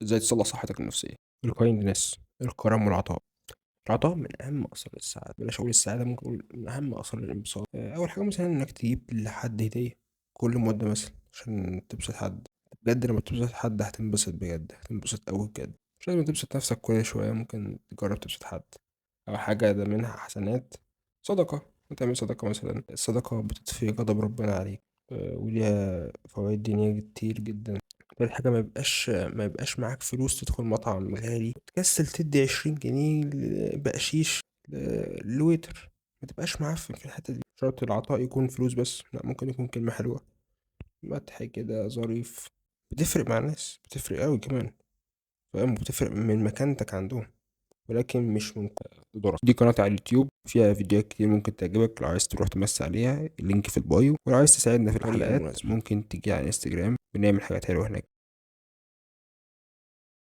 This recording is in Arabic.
ازاي تصلح صحتك النفسية. الكايندنس، الكرم والعطاء. العطاء من أهم آثار السعادة، بلاش أقول السعادة، ممكن أقول من أهم آثار الانبساط. أول حاجة مثلا إنك تجيب لحد هدية كل مدة مثلا عشان تبسط حد. بجد لما تبسط حد هتنبسط بجد، هتنبسط أوي بجد. مش لازم تبسط نفسك كل شوية، ممكن تجرب تبسط حد. أو حاجة ده منها حسنات. صدقة، تعمل صدقة مثلا. الصدقة بتطفي غضب ربنا عليك. وليها فوائد دينية كتير جدا. تالت حاجة، ما يبقاش معاك فلوس تدخل مطعم غالي تكسل تدي 20 جنيه بقشيش للويتر. ما تبقاش معفن في الحتة دي. شرط العطاء يكون فلوس بس؟ لا، ممكن يكون كلمة حلوة، مدح كده ظريف. بتفرق مع الناس، بتفرق قوي كمان. فاهم؟ بتفرق من مكانتك عندهم، ولكن مش من دورك. دي قناتي على اليوتيوب فيها فيديوهات كتير ممكن تعجبك، لو عايز تروح تمسي عليها اللينك في البايو. ولو عايز تساعدنا في الحلقات ممكن تيجي على انستجرام، بنعمل حاجات حلوة هناك.